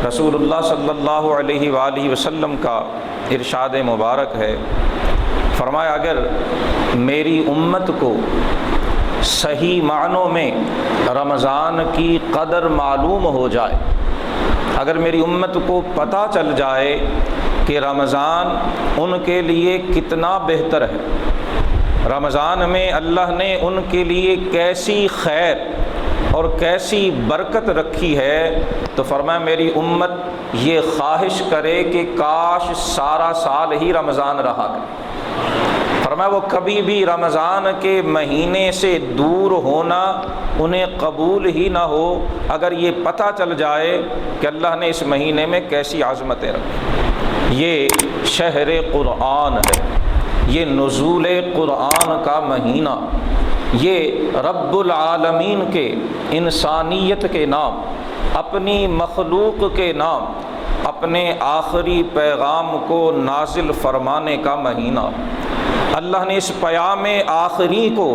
رسول اللہ صلی اللہ علیہ وآلہ وسلم کا ارشاد مبارک ہے، فرمایا اگر میری امت کو صحیح معنوں میں رمضان کی قدر معلوم ہو جائے، اگر میری امت کو پتہ چل جائے کہ رمضان ان کے لیے کتنا بہتر ہے، رمضان میں اللہ نے ان کے لیے کیسی خیر اور کیسی برکت رکھی ہے، تو فرمایا میری امت یہ خواہش کرے کہ کاش سارا سال ہی رمضان رہا کرے۔ فرمایا وہ کبھی بھی رمضان کے مہینے سے دور ہونا انہیں قبول ہی نہ ہو اگر یہ پتہ چل جائے کہ اللہ نے اس مہینے میں کیسی عظمتیں رکھی۔ یہ شہر قرآن ہے، یہ نزول قرآن کا مہینہ، یہ رب العالمین کے انسانیت کے نام، اپنی مخلوق کے نام، اپنے آخری پیغام کو نازل فرمانے کا مہینہ۔ اللہ نے اس پیام آخری کو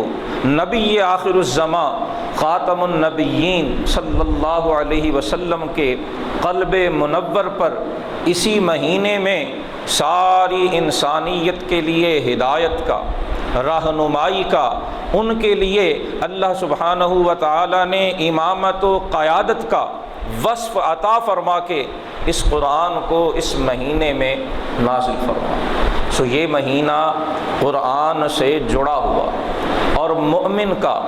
نبی آخر الزماں خاتم النبیین صلی اللہ علیہ وسلم کے قلب منور پر اسی مہینے میں ساری انسانیت کے لیے ہدایت کا، رہنمائی کا، ان کے لیے اللہ سبحانہ و تعالی نے امامت و قیادت کا وصف عطا فرما کے اس قرآن کو اس مہینے میں نازل فرما۔ سو یہ مہینہ قرآن سے جڑا ہوا، اور مؤمن کا،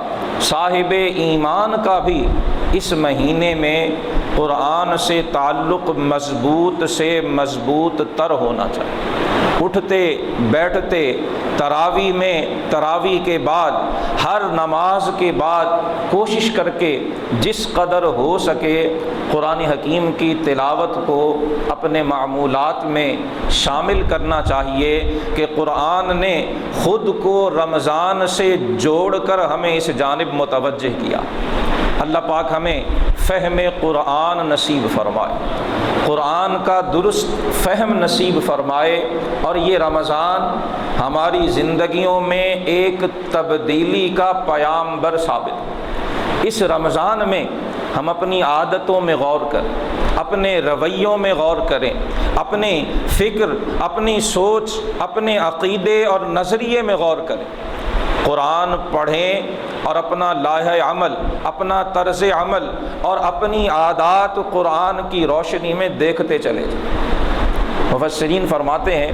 صاحب ایمان کا بھی اس مہینے میں قرآن سے تعلق مضبوط سے مضبوط تر ہونا چاہیے۔ اٹھتے بیٹھتے تراویح میں، تراویح کے بعد، ہر نماز کے بعد کوشش کر کے جس قدر ہو سکے قرآن حکیم کی تلاوت کو اپنے معمولات میں شامل کرنا چاہیے کہ قرآن نے خود کو رمضان سے جوڑ کر ہمیں اس جانب متوجہ کیا۔ اللہ پاک ہمیں فہم قرآن نصیب فرمائے، قرآن کا درست فہم نصیب فرمائے، اور یہ رمضان ہماری زندگیوں میں ایک تبدیلی کا پیامبر ثابت۔ اس رمضان میں ہم اپنی عادتوں میں غور کریں، اپنے رویوں میں غور کریں، اپنی فکر، اپنی سوچ، اپنے عقیدے اور نظریے میں غور کریں، قرآن پڑھیں اور اپنا لائحہ عمل، اپنا طرز عمل اور اپنی عادات قرآن کی روشنی میں دیکھتے چلے جائیں۔ مفسرین فرماتے ہیں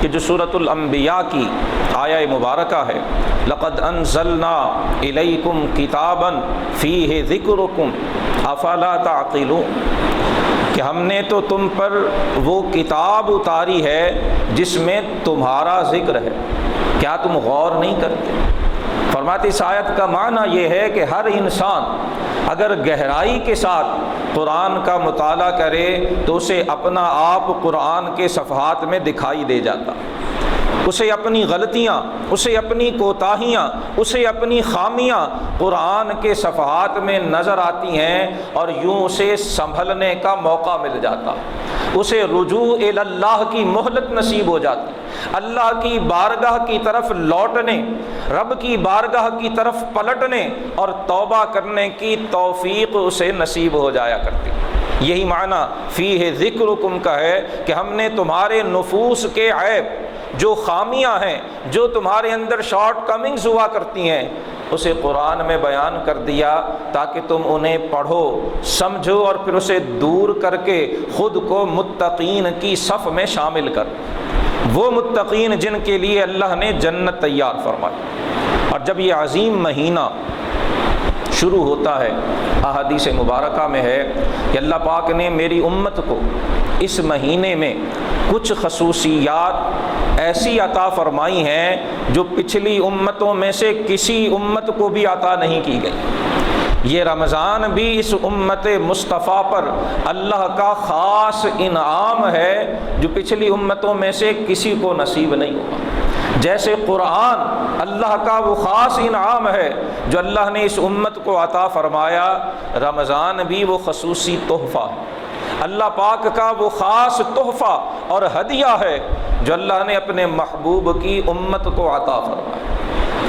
کہ جو سورۃ الانبیاء کی آیہ مبارکہ ہے، لقد انزلنا الیکم کتابا فیہ ذکرکم افلا تعقلون، کہ ہم نے تو تم پر وہ کتاب اتاری ہے جس میں تمہارا ذکر ہے، کیا تم غور نہیں کرتے؟ فرماتے اس آیت کا معنی یہ ہے کہ ہر انسان اگر گہرائی کے ساتھ قرآن کا مطالعہ کرے تو اسے اپنا آپ قرآن کے صفحات میں دکھائی دے جاتا، اسے اپنی غلطیاں، اسے اپنی کوتاہیاں، اسے اپنی خامیاں قرآن کے صفحات میں نظر آتی ہیں، اور یوں اسے سنبھلنے کا موقع مل جاتا، اسے رجوع الی اللہ کی مہلت نصیب ہو جاتی، اللہ کی بارگاہ کی طرف لوٹنے، رب کی بارگاہ کی طرف پلٹنے اور توبہ کرنے کی توفیق اسے نصیب ہو جایا کرتی۔ یہی معنی فیہ ذکرکم کا ہے کہ ہم نے تمہارے نفوس کے عیب، جو خامیاں ہیں، جو تمہارے اندر شارٹ کمنگز ہوا کرتی ہیں، اسے قرآن میں بیان کر دیا تاکہ تم انہیں پڑھو، سمجھو اور پھر اسے دور کر کے خود کو متقین کی صف میں شامل کر، وہ متقین جن کے لیے اللہ نے جنت تیار فرمائی۔ اور جب یہ عظیم مہینہ شروع ہوتا ہے، احادیث مبارکہ میں ہے کہ اللہ پاک نے میری امت کو اس مہینے میں کچھ خصوصیات ایسی عطا فرمائی ہیں جو پچھلی امتوں میں سے کسی امت کو بھی عطا نہیں کی گئی۔ یہ رمضان بھی اس امت مصطفیٰ پر اللہ کا خاص انعام ہے جو پچھلی امتوں میں سے کسی کو نصیب نہیں ہوا۔ جیسے قرآن اللہ کا وہ خاص انعام ہے جو اللہ نے اس امت کو عطا فرمایا، رمضان بھی وہ خصوصی تحفہ ہے، اللہ پاک کا وہ خاص تحفہ اور ہدیہ ہے جو اللہ نے اپنے محبوب کی امت کو عطا فرمایا۔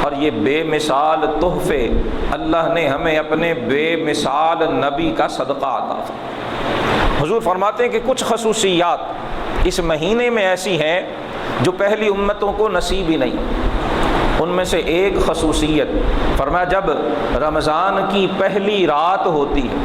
اور یہ بے مثال تحفے اللہ نے ہمیں اپنے بے مثال نبی کا صدقہ عطا فرمایا۔ حضور فرماتے ہیں کہ کچھ خصوصیات اس مہینے میں ایسی ہیں جو پہلی امتوں کو نصیب ہی نہیں۔ ان میں سے ایک خصوصیت فرمایا جب رمضان کی پہلی رات ہوتی ہے،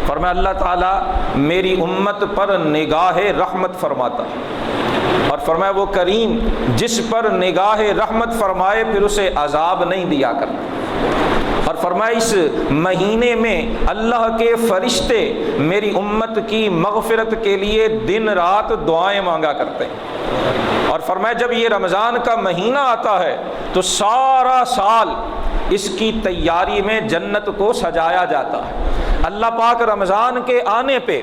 فرمایا اللہ تعالیٰ میری امت پر نگاہ رحمت فرماتا ہے، اور فرمایا وہ کریم جس پر نگاہ رحمت فرمائے پھر اسے عذاب نہیں دیا کرتا۔ اور فرمایا اس مہینے میں اللہ کے فرشتے میری امت کی مغفرت کے لیے دن رات دعائیں مانگا کرتے ہیں۔ اور فرمایا جب یہ رمضان کا مہینہ آتا ہے تو سارا سال اس کی تیاری میں جنت کو سجایا جاتا ہے۔ اللہ پاک رمضان کے آنے پہ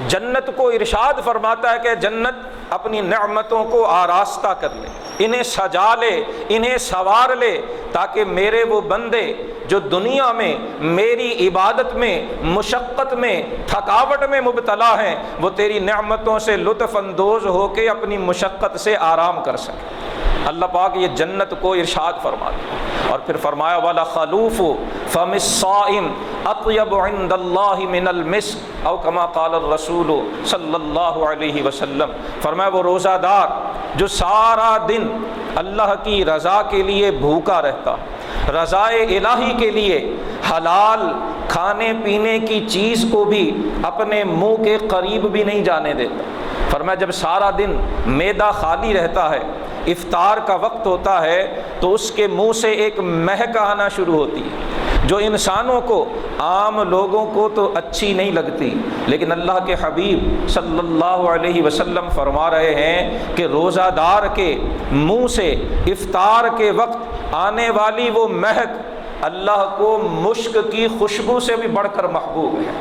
جنت کو ارشاد فرماتا ہے کہ جنت اپنی نعمتوں کو آراستہ کر لے، انہیں سجا لے، انہیں سنوار لے، تاکہ میرے وہ بندے جو دنیا میں میری عبادت میں، مشقت میں، تھکاوٹ میں مبتلا ہیں، وہ تیری نعمتوں سے لطف اندوز ہو کے اپنی مشقت سے آرام کر سکیں۔ اللہ پاک یہ جنت کو ارشاد فرماتا ہے۔ اور پھر فرمایا وَلَخَلُوفُ فَمِ الصَّائِمِ أَطْيَبُ عِندَ اللَّهِ مِنَ الْمِسْكِ أَوْ كَمَا قَالَ الرَّسُولُ صلی اللہ علیہ وسلم۔ فرمایا وہ روزہ دار جو سارا دن اللہ کی رضا کے لیے بھوکا رہتا، رضائے الہی کے لیے حلال کھانے پینے کی چیز کو بھی اپنے منہ کے قریب بھی نہیں جانے دیتا، فرمایا جب سارا دن معدہ خالی رہتا ہے، افطار کا وقت ہوتا ہے تو اس کے منہ سے ایک مہک آنا شروع ہوتی ہے جو انسانوں کو، عام لوگوں کو تو اچھی نہیں لگتی، لیکن اللہ کے حبیب صلی اللہ علیہ وسلم فرما رہے ہیں کہ روزہ دار کے منہ سے افطار کے وقت آنے والی وہ مہک اللہ کو مشک کی خوشبو سے بھی بڑھ کر محبوب ہے۔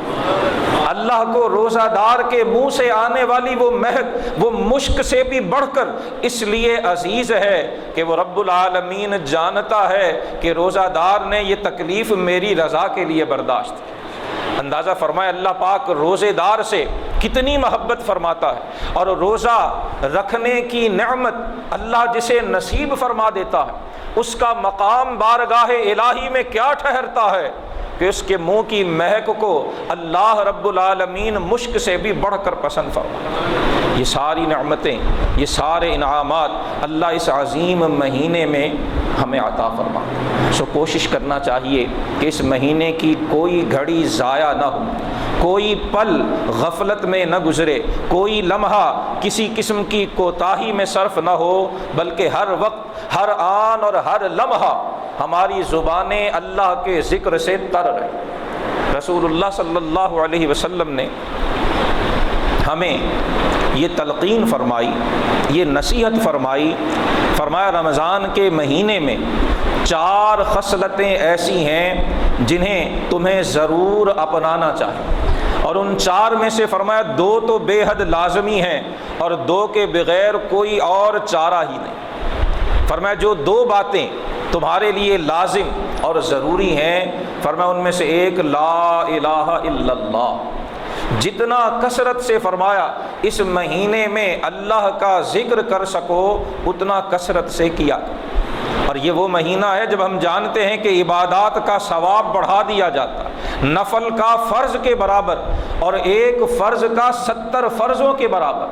اللہ کو روزہ دار کے منہ سے آنے والی وہ مہک وہ مشک سے بھی بڑھ کر اس لیے عزیز ہے کہ وہ رب العالمین جانتا ہے کہ روزہ دار نے یہ تکلیف میری رضا کے لیے برداشت کی۔ اندازہ فرمائے اللہ پاک روزے دار سے کتنی محبت فرماتا ہے، اور روزہ رکھنے کی نعمت اللہ جسے نصیب فرما دیتا ہے اس کا مقام بارگاہ الہی میں کیا ٹھہرتا ہے کہ اس کے منہ کی مہک کو اللہ رب العالمین مشک سے بھی بڑھ کر پسند فرماتا۔ یہ ساری نعمتیں، یہ سارے انعامات اللہ اس عظیم مہینے میں ہمیں عطا فرما۔ سو کوشش کرنا چاہیے کہ اس مہینے کی کوئی گھڑی ضائع نہ ہو، کوئی پل غفلت میں نہ گزرے، کوئی لمحہ کسی قسم کی کوتاہی میں صرف نہ ہو، بلکہ ہر وقت، ہر آن اور ہر لمحہ ہماری زبانیں اللہ کے ذکر سے تر رہے۔ رسول اللہ صلی اللہ علیہ وسلم نے ہمیں یہ تلقین فرمائی، یہ نصیحت فرمائی، فرمایا رمضان کے مہینے میں 4 خصلتیں ایسی ہیں جنہیں تمہیں ضرور اپنانا چاہیے، اور ان 4 میں سے فرمایا 2 تو بے حد لازمی ہیں اور 2 کے بغیر کوئی اور چارہ ہی نہیں۔ فرمایا جو 2 باتیں تمہارے لیے لازم اور ضروری ہیں، فرمایا ان میں سے ایک لا الہ الا اللہ۔ جتنا کثرت سے فرمایا اس مہینے میں اللہ کا ذکر کر سکو اتنا کثرت سے کیا۔ اور یہ وہ مہینہ ہے جب ہم جانتے ہیں کہ عبادات کا ثواب بڑھا دیا جاتا ہے، نفل کا فرض کے برابر اور ایک فرض کا 70 فرضوں کے برابر،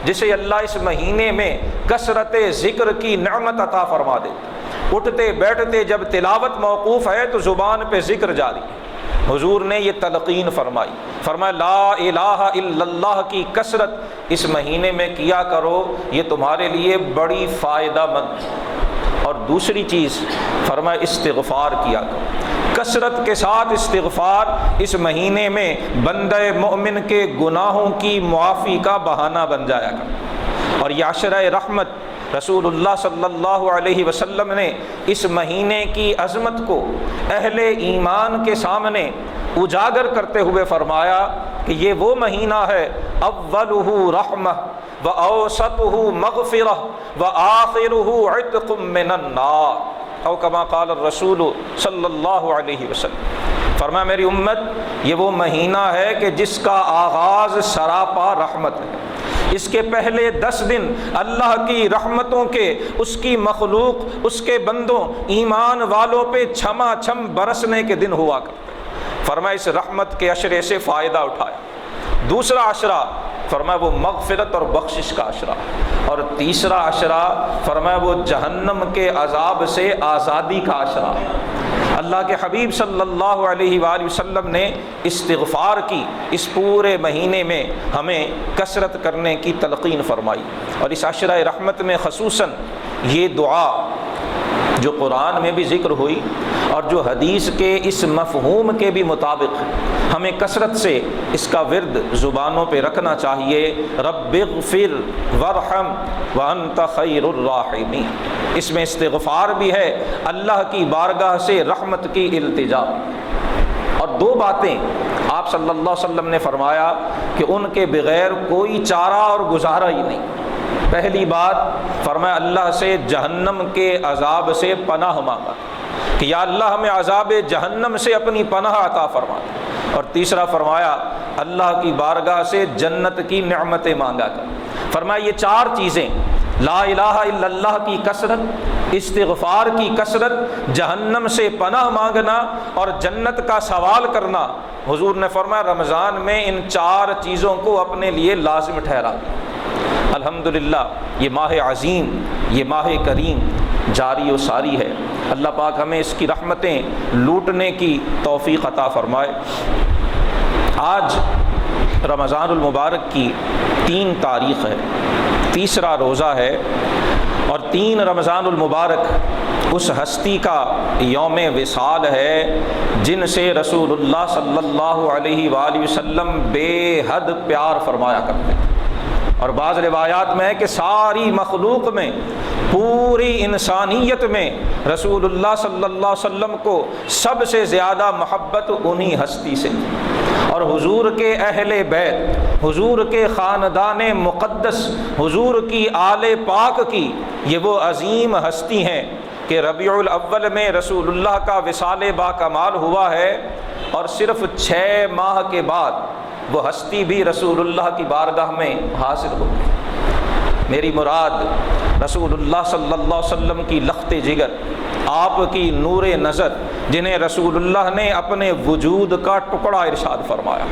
جسے اللہ اس مہینے میں کثرت ذکر کی نعمت عطا فرما دیتا۔ اٹھتے بیٹھتے جب تلاوت موقوف ہے تو زبان پہ ذکر جاری ہے۔ حضور نے یہ تلقین فرمائی، فرمایا لا الہ الا اللہ کی کثرت اس مہینے میں کیا کرو، یہ تمہارے لیے بڑی فائدہ مند ہے۔ اور دوسری چیز فرمایا استغفار کیا کرو، کثرت کے ساتھ استغفار اس مہینے میں بندہ مومن کے گناہوں کی معافی کا بہانہ بن جایا کرو۔ اور یہ عشرہ رحمت رسول اللہ صلی اللہ علیہ وسلم نے اس مہینے کی عظمت کو اہل ایمان کے سامنے اجاگر کرتے ہوئے فرمایا کہ یہ وہ مہینہ ہے اولہ رحمہ واوسطہ مغفرہ وآخرہ عتق من النار، او کما قال الرسول صلی اللہ علیہ وسلم۔ فرمایا میری امت یہ وہ مہینہ ہے کہ جس کا آغاز سراپا رحمت ہے، اس کے پہلے 10 دن اللہ کی رحمتوں کے، اس کی مخلوق، اس کے بندوں ایمان والوں پہ چھما چھم برسنے کے دن ہوا کرتے۔ فرمایا اس رحمت کے عشرے سے فائدہ اٹھایا، دوسرا عشرہ فرمایا وہ مغفرت اور بخشش کا عشرہ، اور تیسرا عشرہ فرمایا وہ جہنم کے عذاب سے آزادی کا عشرہ ہے۔ اللہ کے حبیب صلی اللہ علیہ وآلہ وسلم نے استغفار کی اس پورے مہینے میں ہمیں کثرت کرنے کی تلقین فرمائی، اور اس عشرہ رحمت میں خصوصاً یہ دعا جو قرآن میں بھی ذکر ہوئی اور جو حدیث کے اس مفہوم کے بھی مطابق ہمیں کثرت سے اس کا ورد زبانوں پہ رکھنا چاہیے، رب اغفر وارحم وانت خیر الراحمین۔ اس میں استغفار بھی ہے، اللہ کی بارگاہ سے رحمت کی التجا، اور دو باتیں آپ صلی اللہ علیہ وسلم نے فرمایا کہ ان کے بغیر کوئی چارہ اور گزارا ہی نہیں۔ پہلی بات فرمایا اللہ سے جہنم کے عذاب سے پناہ مانگا کہ یا اللہ ہمیں عذاب جہنم سے اپنی پناہ عطا فرما، اور تیسرا فرمایا اللہ کی بارگاہ سے جنت کی نعمتیں مانگا کر۔ فرمایا یہ چار چیزیں، لا الہ الا اللہ کی کثرت، استغفار کی کثرت، جہنم سے پناہ مانگنا اور جنت کا سوال کرنا، حضور نے فرمایا رمضان میں ان چار چیزوں کو اپنے لیے لازم ٹھہرا دیا۔ الحمدللہ یہ ماہ عظیم، یہ ماہ کریم جاری و ساری ہے، اللہ پاک ہمیں اس کی رحمتیں لوٹنے کی توفیق عطا فرمائے۔ آج رمضان المبارک کی 3 تاریخ ہے، تیسرا روزہ ہے، اور 3 رمضان المبارک اس ہستی کا یوم وصال ہے جن سے رسول اللہ صلی اللہ علیہ وآلہ وسلم بے حد پیار فرمایا کرتے ہیں، اور بعض روایات میں ہے کہ ساری مخلوق میں، پوری انسانیت میں رسول اللہ صلی اللہ علیہ وسلم کو سب سے زیادہ محبت انہی ہستی سے تھی، اور حضور کے اہل بیت، حضور کے خاندان مقدس، حضور کی آل پاک کی یہ وہ عظیم ہستی ہیں کہ ربیع الاول میں رسول اللہ کا وصال با کمال ہوا ہے، اور صرف 6 ماہ کے بعد وہ ہستی بھی رسول اللہ کی بارگاہ میں حاضر ہو گئی۔ میری مراد رسول اللہ صلی اللہ علیہ وسلم کی لخت جگر، آپ کی نور نظر، جنہیں رسول اللہ نے اپنے وجود کا ٹکڑا ارشاد فرمایا،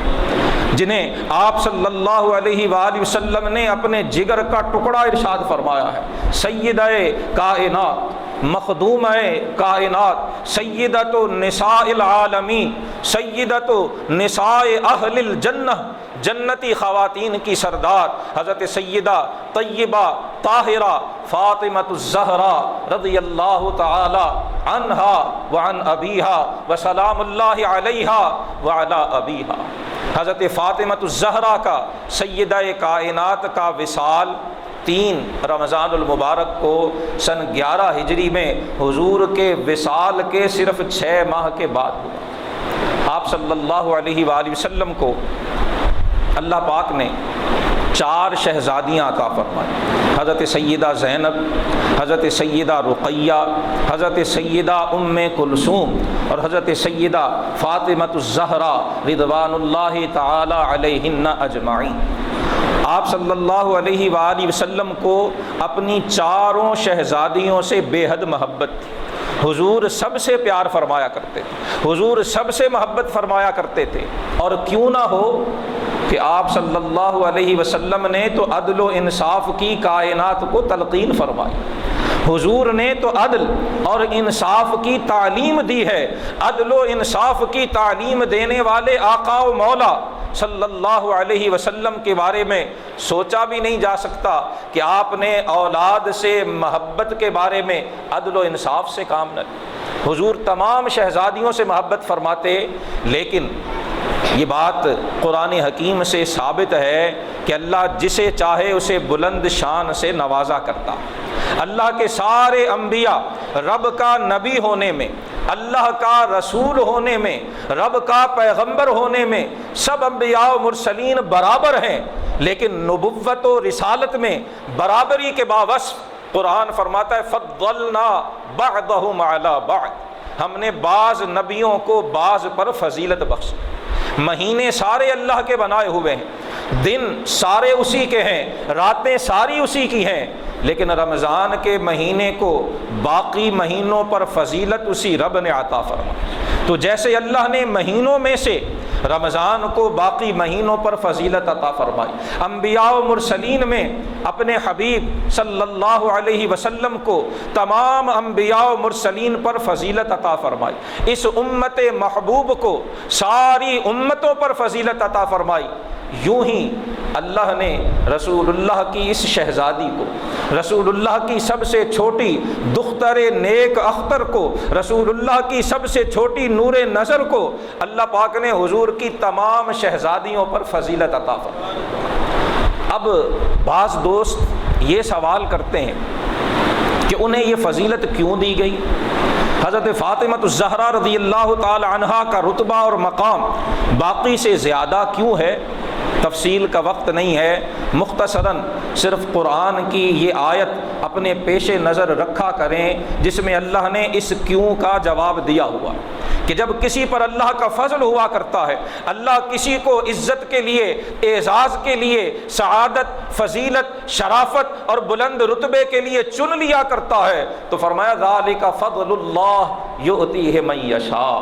جنہیں آپ صلی اللہ علیہ وآلہ وسلم نے اپنے جگر کا ٹکڑا ارشاد فرمایا ہے، سیدہ کائنات، مخدومہ کائنات، سیدۃ نساء العالمین، سیدۃ نساء اہل الجنہ، جنتی خواتین کی سردار حضرت سیدہ طیبہ طاہرہ فاطمۃ الزہراء رضی اللہ تعالی عنہا وعن ابیہا وسلام اللہ علیہا وعلی ابیہا۔ حضرت فاطمۃ الزہراء کا، سیدہ کائنات کا وصال 3 رمضان المبارک کو سن 11 ہجری میں حضور کے وصال کے صرف 6 ماہ کے بعد ہوا۔ آپ صلی اللہ علیہ وآلہ وسلم کو اللہ پاک نے 4 شہزادیاں عطا فرمائیں، حضرت سیدہ زینب، حضرت سیدہ رقیہ، حضرت سیدہ ام کلثوم، اور حضرت سیدہ فاطمۃ الزہراء رضوان اللہ تعالی علیہن اجمعین۔ آپ صلی اللہ علیہ وآلہ وسلم کو اپنی 4 شہزادیوں سے بے حد محبت تھی، حضور سب سے پیار فرمایا کرتے تھے، حضور سب سے محبت فرمایا کرتے تھے، اور کیوں نہ ہو کہ آپ صلی اللہ علیہ وسلم نے تو عدل و انصاف کی کائنات کو تلقین فرمائی، حضور نے تو عدل اور انصاف کی تعلیم دی ہے، عدل و انصاف کی تعلیم دینے والے آقا و مولا صلی اللہ علیہ وسلم کے بارے میں سوچا بھی نہیں جا سکتا کہ آپ نے اولاد سے محبت کے بارے میں عدل و انصاف سے کام نہ لیا۔ حضور تمام شہزادیوں سے محبت فرماتے، لیکن یہ بات قرآن حکیم سے ثابت ہے کہ اللہ جسے چاہے اسے بلند شان سے نوازا کرتا۔ اللہ کے سارے انبیاء رب کا نبی ہونے میں، اللہ کا رسول ہونے میں، رب کا پیغمبر ہونے میں سب انبیاء و مرسلین برابر ہیں، لیکن نبوت و رسالت میں برابری کے باوصف قرآن فرماتا ہے فضلنا بعضهم علی بعض، ہم نے بعض نبیوں کو بعض پر فضیلت بخشی۔ مہینے سارے اللہ کے بنائے ہوئے ہیں، دن سارے اسی کے ہیں، راتیں ساری اسی کی ہیں، لیکن رمضان کے مہینے کو باقی مہینوں پر فضیلت اسی رب نے عطا فرمائی۔ تو جیسے اللہ نے مہینوں میں سے رمضان کو باقی مہینوں پر فضیلت عطا فرمائی، انبیاء و مرسلین میں اپنے حبیب صلی اللہ علیہ وسلم کو تمام انبیاء و مرسلین پر فضیلت عطا فرمائی، اس امت محبوب کو ساری امتوں پر فضیلت عطا فرمائی۔ یوں ہی اللہ نے رسول اللہ کی اس شہزادی کو، رسول اللہ کی سب سے چھوٹی دختر نیک اختر کو، رسول اللہ کی سب سے چھوٹی نور نظر کو اللہ پاک نے حضور کی تمام شہزادیوں پر فضیلت عطا فرمائی۔ اب بعض دوست یہ سوال کرتے ہیں کہ انہیں یہ فضیلت کیوں دی گئی؟ حضرت فاطمہ الزہرا رضی اللہ تعالی عنہا کا رتبہ اور مقام باقی سے زیادہ کیوں ہے؟ تفصیل کا وقت نہیں ہے، مختصراً صرف قرآن کی یہ آیت اپنے پیش نظر رکھا کریں جس میں اللہ نے اس کیوں کا جواب دیا ہوا کہ جب کسی پر اللہ کا فضل ہوا کرتا ہے، اللہ کسی کو عزت کے لیے، اعزاز کے لیے، سعادت، فضیلت، شرافت اور بلند رتبے کے لیے چن لیا کرتا ہے تو فرمایا ذالک فضل اللہ یؤتیہ من یشاء،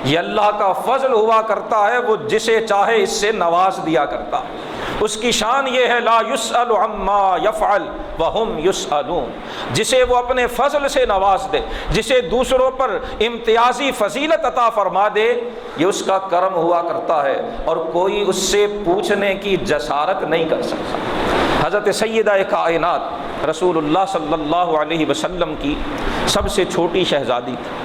یہ اللہ کا فضل ہوا کرتا ہے، وہ جسے چاہے اس سے نواز دیا کرتا ہے۔ اس کی شان یہ ہے لا یسأل عما یفعل وہم یسألون، جسے وہ اپنے فضل سے نواز دے، جسے دوسروں پر امتیازی فضیلت عطا فرما دے، یہ اس کا کرم ہوا کرتا ہے اور کوئی اس سے پوچھنے کی جسارت نہیں کر سکتا۔ حضرت سیدہ کائنات رسول اللہ صلی اللہ علیہ وسلم کی سب سے چھوٹی شہزادی تھی،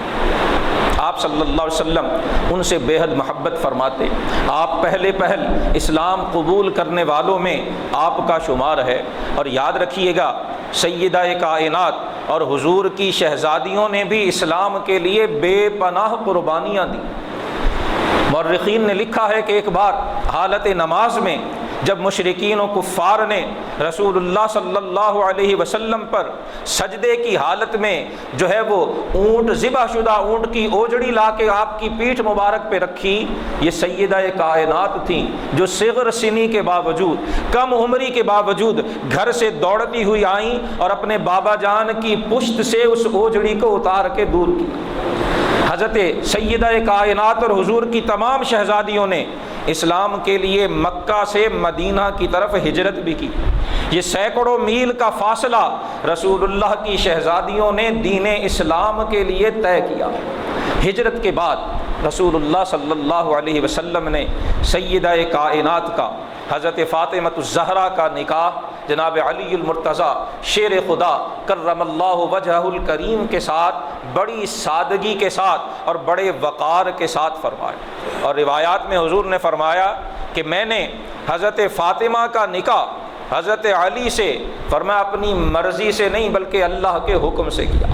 آپ صلی اللہ علیہ وسلم ان سے بے حد محبت فرماتے، آپ پہلے پہل اسلام قبول کرنے والوں میں آپ کا شمار ہے۔ اور یاد رکھیے گا سیدہ کائنات اور حضور کی شہزادیوں نے بھی اسلام کے لیے بے پناہ قربانیاں دی۔ مورخین نے لکھا ہے کہ ایک بار حالت نماز میں جب مشرکین و کفار نے رسول اللہ صلی اللہ علیہ وسلم پر سجدے کی حالت میں جو ہے وہ اونٹ، ذبح شدہ اونٹ کی اوجڑی لا کے آپ کی پیٹھ مبارک پہ رکھی، یہ سیدہ کائنات تھیں جو صغر سنی کے باوجود، کم عمری کے باوجود گھر سے دوڑتی ہوئی آئیں اور اپنے بابا جان کی پشت سے اس اوجڑی کو اتار کے دور کیا۔ حضرت سیدہ کائنات اور حضور کی تمام شہزادیوں نے اسلام کے لیے مکہ سے مدینہ کی طرف ہجرت بھی کی۔ یہ سینکڑوں میل کا فاصلہ رسول اللہ کی شہزادیوں نے دین اسلام کے لیے طے کیا۔ ہجرت کے بعد رسول اللہ صلی اللہ علیہ وسلم نے سیدہ کائنات کا حضرت فاطمہ الزہرا کا نکاح جناب علی المرتضیٰ شیر خدا کرم اللہ وجہہ الکریم کے ساتھ بڑی سادگی کے ساتھ اور بڑے وقار کے ساتھ فرمایا۔ اور روایات میں حضور نے فرمایا کہ میں نے حضرت فاطمہ کا نکاح حضرت علی سے فرمایا اپنی مرضی سے نہیں بلکہ اللہ کے حکم سے کیا۔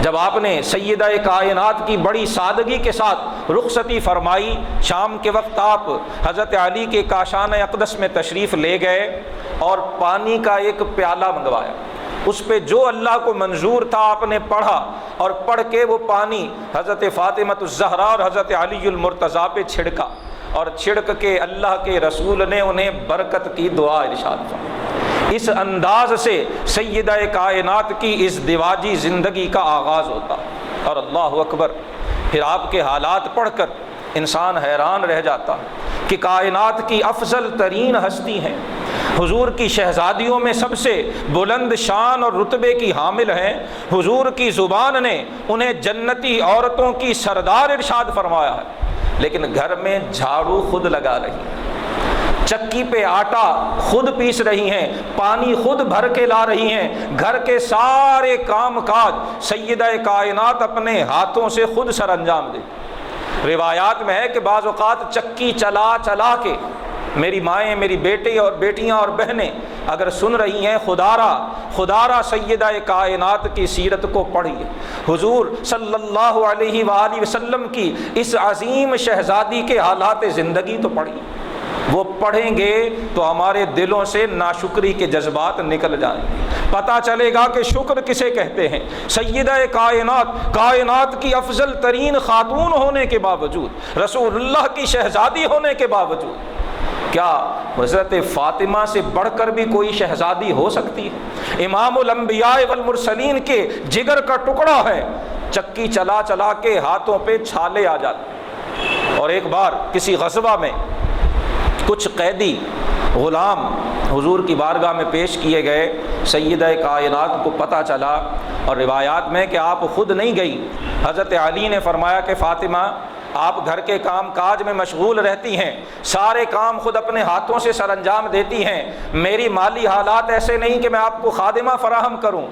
جب آپ نے سیدہ کائنات کی بڑی سادگی کے ساتھ رخصتی فرمائی، شام کے وقت آپ حضرت علی کے کاشان اقدس میں تشریف لے گئے اور پانی کا ایک پیالہ منگوایا، اس پہ جو اللہ کو منظور تھا آپ نے پڑھا اور پڑھ کے وہ پانی حضرت فاطمہ الزہرا اور حضرت علی المرتضیٰ پہ چھڑکا، اور چھڑک کے اللہ کے رسول نے انہیں برکت کی دعا ارشاد فرمائی۔ اس انداز سے سیدہ کائنات کی ازدواجی زندگی کا آغاز ہوتا، اور اللہ اکبر، پھر آپ کے حالات پڑھ کر انسان حیران رہ جاتا کہ کائنات کی افضل ترین ہستی ہیں، حضور کی شہزادیوں میں سب سے بلند شان اور رتبے کی حامل ہیں، حضور کی زبان نے انہیں جنتی عورتوں کی سردار ارشاد فرمایا ہے، لیکن گھر میں جھاڑو خود لگا رہی ہیں، چکی پہ آٹا خود پیس رہی ہیں، پانی خود بھر کے لا رہی ہیں، گھر کے سارے کام کاج سیدہ کائنات اپنے ہاتھوں سے خود سر انجام دے۔ روایات میں ہے کہ بعض اوقات چکی چلا چلا کے میری مائیں، میری بیٹے اور بیٹیاں اور بہنیں اگر سن رہی ہیں خدارہ سیدہ کائنات کی سیرت کو پڑھیے، حضور صلی اللہ علیہ وآلہ وسلم کی اس عظیم شہزادی کے حالات زندگی تو پڑھیے، وہ پڑھیں گے تو ہمارے دلوں سے ناشکری کے جذبات نکل جائیں گے، پتہ چلے گا کہ شکر کسے کہتے ہیں۔ سیدہ کائنات کی افضل ترین خاتون ہونے کے باوجود، رسول اللہ کی شہزادی ہونے کے باوجود، کیا حضرت فاطمہ سے بڑھ کر بھی کوئی شہزادی ہو سکتی ہے؟ امام الانبیاء والمرسلین کے جگر کا ٹکڑا ہے، چکی چلا چلا کے ہاتھوں پہ چھالے آ جاتے اور ایک بار کسی غزوہ میں کچھ قیدی غلام حضور کی بارگاہ میں پیش کیے گئے، سیدہ کائنات کو پتہ چلا، اور روایات میں کہ آپ خود نہیں گئی، حضرت علی نے فرمایا کہ فاطمہ آپ گھر کے کام کاج میں مشغول رہتی ہیں، سارے کام خود اپنے ہاتھوں سے سر انجام دیتی ہیں، میری مالی حالات ایسے نہیں کہ میں آپ کو خادمہ فراہم کروں۔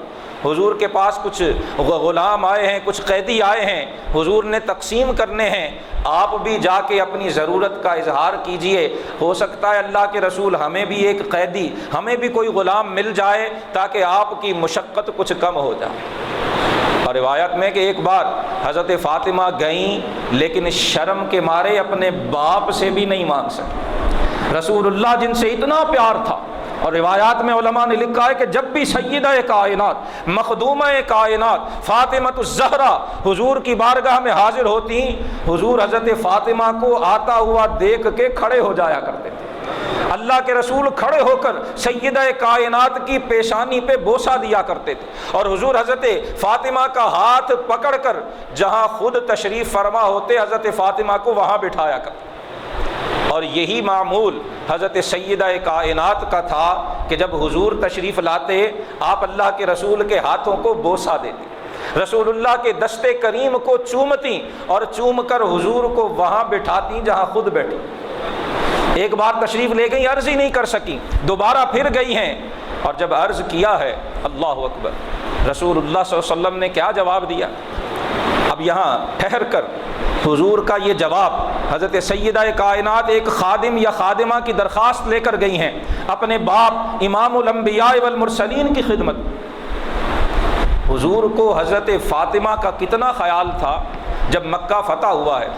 حضور کے پاس کچھ غلام آئے ہیں، کچھ قیدی آئے ہیں، حضور نے تقسیم کرنے ہیں، آپ بھی جا کے اپنی ضرورت کا اظہار کیجئے، ہو سکتا ہے اللہ کے رسول ہمیں بھی ایک قیدی، ہمیں بھی کوئی غلام مل جائے تاکہ آپ کی مشقت کچھ کم ہو جائے۔ اور روایت میں کہ ایک بار حضرت فاطمہ گئیں لیکن شرم کے مارے اپنے باپ سے بھی نہیں مانگ سکیں، رسول اللہ جن سے اتنا پیار تھا۔ اور روایات میں علماء نے لکھا ہے کہ جب بھی سیدہ کائنات مخدومہ کائنات فاطمہ الزہرا حضور کی بارگاہ میں حاضر ہوتی، حضور حضرت فاطمہ کو آتا ہوا دیکھ کے کھڑے ہو جایا کرتے تھے، اللہ کے رسول کھڑے ہو کر سیدہ کائنات کی پیشانی پہ بوسہ دیا کرتے تھے، اور حضور حضرت فاطمہ کا ہاتھ پکڑ کر جہاں خود تشریف فرما ہوتے حضرت فاطمہ کو وہاں بٹھایا کرتے۔ اور یہی معمول حضرت سیدہ کائنات کا تھا کہ جب حضور تشریف لاتے آپ اللہ کے رسول کے ہاتھوں کو بوسہ دیتی، رسول اللہ کے دستے کریم کو چومتی اور چوم کر حضور کو وہاں بٹھاتی جہاں خود بیٹھی۔ ایک بار تشریف لے گئی، عرض ہی نہیں کر سکی، دوبارہ پھر گئی ہیں، اور جب عرض کیا ہے اللہ اکبر، رسول اللہ صلی اللہ علیہ وسلم نے کیا جواب دیا؟ اب یہاں ٹھہر کر حضور کا یہ جواب، حضرت سیدہ کائنات ایک خادم یا خادمہ کی درخواست لے کر گئی ہیں اپنے باپ امام الانبیاء والمرسلین کی خدمت۔ حضور کو حضرت فاطمہ کا کتنا خیال تھا جب مکہ فتح ہوا ہے۔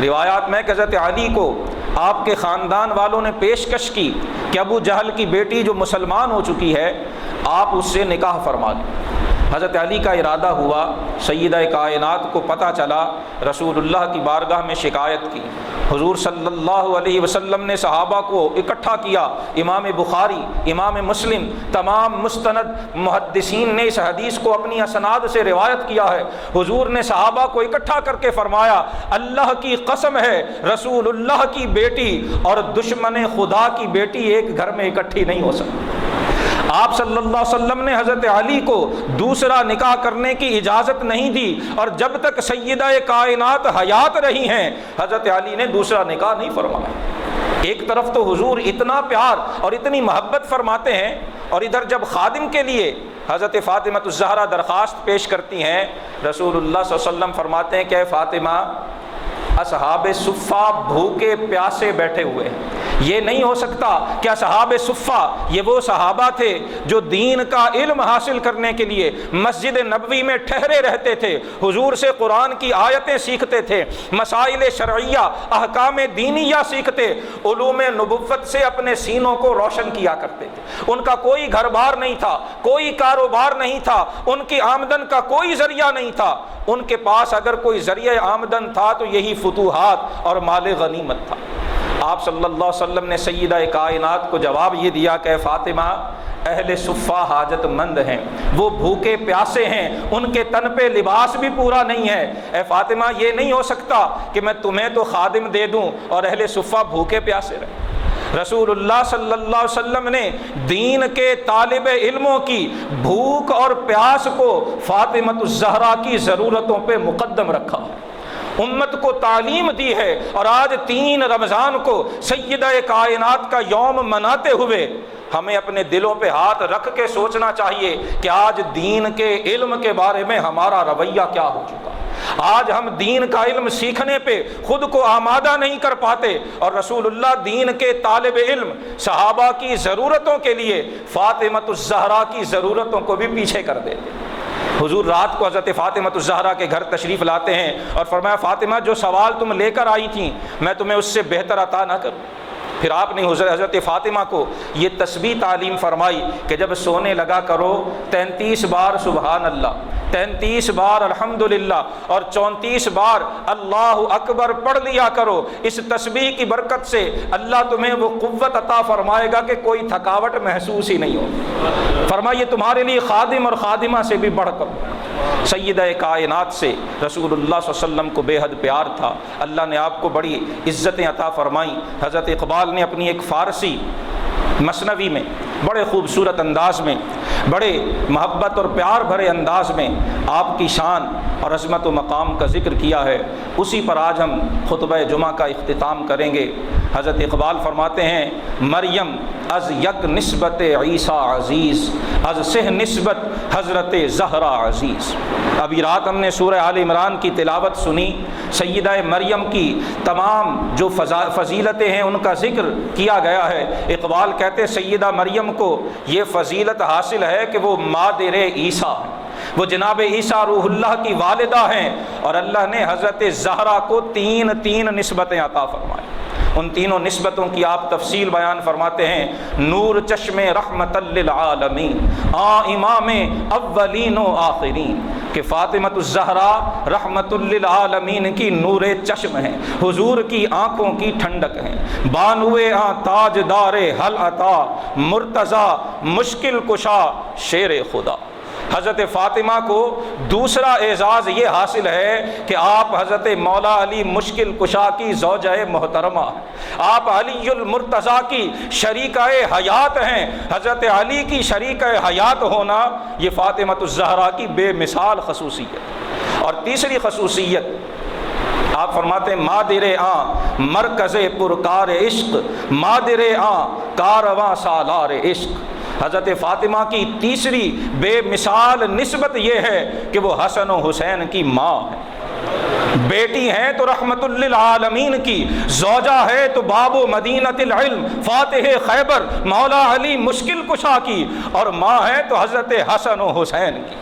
روایات میں کہ حضرت علی کو آپ کے خاندان والوں نے پیشکش کی کہ ابو جہل کی بیٹی جو مسلمان ہو چکی ہے آپ اس سے نکاح فرما دیں۔ حضرت علی کا ارادہ ہوا، سیدہ کائنات کو پتہ چلا، رسول اللہ کی بارگاہ میں شکایت کی، حضور صلی اللہ علیہ وسلم نے صحابہ کو اکٹھا کیا، امام بخاری، امام مسلم، تمام مستند محدثین نے اس حدیث کو اپنی اسناد سے روایت کیا ہے۔ حضور نے صحابہ کو اکٹھا کر کے فرمایا، اللہ کی قسم ہے رسول اللہ کی بیٹی اور دشمن خدا کی بیٹی ایک گھر میں اکٹھی نہیں ہو سکتی۔ آپ صلی اللہ علیہ وسلم نے حضرت علی کو دوسرا نکاح کرنے کی اجازت نہیں دی، اور جب تک سیدہ کائنات حیات رہی ہیں حضرت علی نے دوسرا نکاح نہیں فرمایا۔ ایک طرف تو حضور اتنا پیار اور اتنی محبت فرماتے ہیں، اور ادھر جب خادم کے لیے حضرت فاطمہ الزہرا درخواست پیش کرتی ہیں، رسول اللہ صلی اللہ علیہ وسلم فرماتے ہیں کہ اے فاطمہ، اصحاب صفہ بھوکے پیاسے بیٹھے ہوئے ہیں، یہ نہیں ہو سکتا کہ اصحاب صفہ یہ وہ صحابہ تھے جو دین کا علم حاصل کرنے کے لیے مسجد نبوی میں ٹھہرے رہتے تھے، حضور سے قرآن کی آیتیں سیکھتے تھے، مسائل شرعیہ احکام دینیہ سیکھتے، علوم نبوت سے اپنے سینوں کو روشن کیا کرتے تھے۔ ان کا کوئی گھر بار نہیں تھا، کوئی کاروبار نہیں تھا، ان کی آمدن کا کوئی ذریعہ نہیں تھا، ان کے پاس اگر کوئی ذریعہ آمدن تھا تو یہی فتوحات اور مال غنیمت تھا۔ آپ صلی اللہ علیہ وسلم نے سیدہ کائنات کو جواب یہ دیا کہ فاطمہ، اہل صفہ حاجت مند ہیں، وہ بھوکے پیاسے ہیں، ان کے تن پہ لباس بھی پورا نہیں ہے۔ اے فاطمہ، یہ نہیں ہو سکتا کہ میں تمہیں تو خادم دے دوں اور اہل صفہ بھوکے پیاسے رہیں۔ رسول اللہ صلی اللہ علیہ وسلم نے دین کے طالب علموں کی بھوک اور پیاس کو فاطمہ الزہرا کی ضرورتوں پہ مقدم رکھا، امت کو تعلیم دی ہے، اور آج 3 رمضان کو سیدہ کائنات کا یوم مناتے ہوئے ہمیں اپنے دلوں پہ ہاتھ رکھ کے سوچنا چاہیے کہ آج دین کے علم کے بارے میں ہمارا رویہ کیا ہو چکا۔ آج ہم دین کا علم سیکھنے پہ خود کو آمادہ نہیں کر پاتے، اور رسول اللہ دین کے طالب علم صحابہ کی ضرورتوں کے لیے فاطمہ الزہرا کی ضرورتوں کو بھی پیچھے کر دیتے۔ حضور رات کو حضرت فاطمہ الزہرا کے گھر تشریف لاتے ہیں اور فرمایا، فاطمہ جو سوال تم لے کر آئی تھیں میں تمہیں اس سے بہتر عطا نہ کروں؟ پھر آپ نے حضرت فاطمہ کو یہ تسبیح تعلیم فرمائی کہ جب سونے لگا کرو 33 بار سبحان اللہ، 33 بار الحمدللہ اور 34 بار اللہ اکبر پڑھ لیا کرو۔ اس تسبیح کی برکت سے اللہ تمہیں وہ قوت عطا فرمائے گا کہ کوئی تھکاوٹ محسوس ہی نہیں ہوگی۔ فرمایا یہ تمہارے لیے خادم اور خادمہ سے بھی بڑھ کر سیدہ کائنات سے رسول اللہ صلی اللہ علیہ وسلم کو بے حد پیار تھا، اللہ نے آپ کو بڑی عزتیں عطا فرمائیں۔ حضرت اقبال نے اپنی ایک فارسی مثنوی میں بڑے خوبصورت انداز میں، بڑے محبت اور پیار بھرے انداز میں آپ کی شان اور عظمت و مقام کا ذکر کیا ہے، اسی پر آج ہم خطبہ جمعہ کا اختتام کریں گے۔ حضرت اقبال فرماتے ہیں، مریم از یک نسبت عیسیٰ عزیز، از سہ نسبت حضرت زہرا عزیز۔ ابھی رات ہم نے سورہ آل عمران کی تلاوت سنی، سیدہ مریم کی تمام جو فضیلتیں ہیں ان کا ذکر کیا گیا ہے۔ اقبال کہتے ہیں سیدہ مریم کو یہ فضیلت حاصل ہے کہ وہ مادر عیسیٰ ہیں، وہ جناب عیسیٰ روح اللہ کی والدہ ہیں، اور اللہ نے حضرت زہرا کو تین نسبتیں عطا فرمائیں۔ ان تینوں نسبتوں کی آپ تفصیل بیان فرماتے ہیں، نور چشم رحمت للعالمین، امام اولین و آخرین، کہ فاطمۃ الزہرا رحمت للعالمین کی نور چشم ہیں، حضور کی آنکھوں کی ٹھنڈک ہیں، بانوے تاج دار حل عطا، مرتضی مشکل کشا شیر خدا۔ حضرت فاطمہ کو دوسرا اعزاز یہ حاصل ہے کہ آپ حضرت مولا علی مشکل کشا کی زوجہ محترمہ ہیں، آپ علی المرتضیٰ کی شریکہ حیات ہیں۔ حضرت علی کی شریکہ حیات ہونا یہ فاطمۃ الزہرا کی بے مثال خصوصیت۔ اور تیسری خصوصیت آپ فرماتے ہیں، مادر مرکز پرکار عشق، مادر کارواں سالار عشق۔ حضرت فاطمہ کی تیسری بے مثال نسبت یہ ہے کہ وہ حسن و حسین کی ماں ہے، بیٹی ہیں تو رحمت للعالمین کی، زوجہ ہے تو باب و مدینۃ العلم فاتح خیبر مولا علی مشکل کشا کی، اور ماں ہے تو حضرت حسن و حسین کی،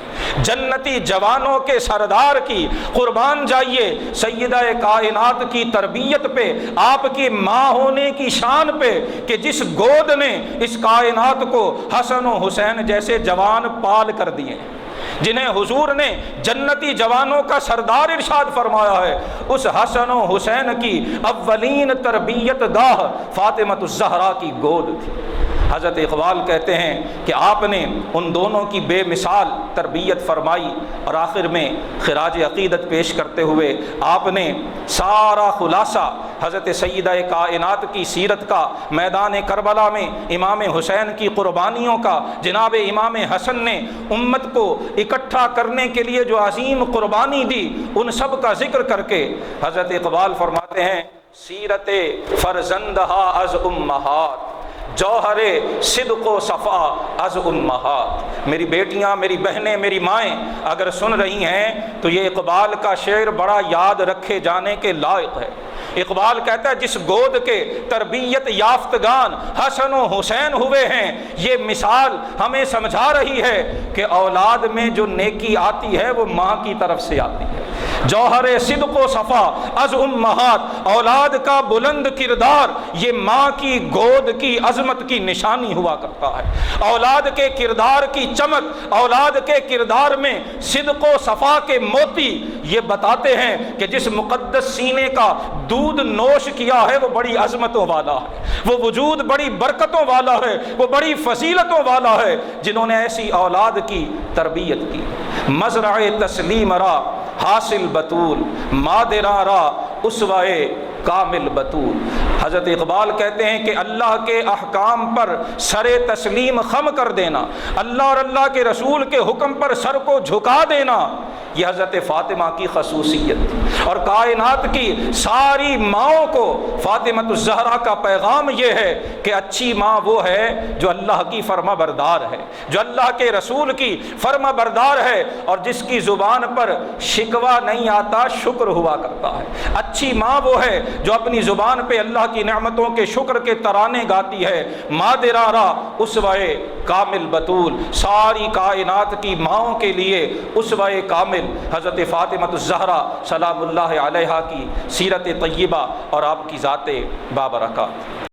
جنتی جوانوں کے سردار کی۔ قربان جائیے سیدہ کائنات کی تربیت پہ، آپ کی ماں ہونے کی شان پہ، کہ جس گود نے اس کائنات کو حسن و حسین جیسے جوان پال کر دیے، جنہیں حضور نے جنتی جوانوں کا سردار ارشاد فرمایا ہے، اس حسن و حسین کی اولین تربیت گاہ فاطمۃ الزہرا کی گود تھی۔ حضرت اقبال کہتے ہیں کہ آپ نے ان دونوں کی بے مثال تربیت فرمائی، اور آخر میں خراج عقیدت پیش کرتے ہوئے آپ نے سارا خلاصہ حضرت سیدہ کائنات کی سیرت کا، میدان کربلا میں امام حسین کی قربانیوں کا، جناب امام حسن نے امت کو اکٹھا کرنے کے لیے جو عظیم قربانی دی، ان سب کا ذکر کر کے حضرت اقبال فرماتے ہیں، سیرت فرزندہا از امہات، جوہر صدق و صفا از امہات۔ میری بیٹیاں، میری بہنیں، میری مائیں اگر سن رہی ہیں تو یہ اقبال کا شعر بڑا یاد رکھے جانے کے لائق ہے۔ اقبال کہتا ہے جس گود کے تربیت یافتگان حسن و حسین ہوئے ہیں، یہ مثال ہمیں سمجھا رہی ہے کہ اولاد میں جو نیکی آتی ہے وہ ماں کی طرف سے آتی ہے۔ جوہر صدق و صفا از امہات، اولاد کا بلند کردار یہ ماں کی گود کی عظمت کی نشانی ہوا کرتا ہے۔ اولاد کے کردار کی چمک، اولاد کے کردار میں صدق و صفا کے موتی یہ بتاتے ہیں کہ جس مقدس سینے کا دودھ نوش کیا ہے وہ بڑی عظمتوں والا ہے، وہ وجود بڑی برکتوں والا ہے، وہ بڑی فضیلتوں والا ہے، جنہوں نے ایسی اولاد کی تربیت کی۔ مزرع تسلیم را حاصل بطول، مادرا را اسوائے کامل بطول۔ حضرت اقبال کہتے ہیں کہ اللہ کے احکام پر سر تسلیم خم کر دینا، اللہ اور اللہ کے رسول کے حکم پر سر کو جھکا دینا، یہ حضرت فاطمہ کی خصوصیت۔ اور کائنات کی ساری ماؤں کو فاطمۃ الزہرا کا پیغام یہ ہے کہ اچھی ماں وہ ہے جو اللہ کی فرما بردار ہے، جو اللہ کے رسول کی فرما بردار ہے، اور جس کی زبان پر شکوہ نہیں آتا، شکر ہوا کرتا ہے۔ اچھی ماں وہ ہے جو اپنی زبان پہ اللہ کی نعمتوں کے شکر کے ترانے گاتی ہے۔ مادرارا اسوائے کامل بطول، ساری کائنات کی ماؤں کے لیے اسوائے کامل حضرت فاطمۃ الزہرا سلام اللہ علیہا کی سیرت طیبہ اور آپ کی ذات بابرکات۔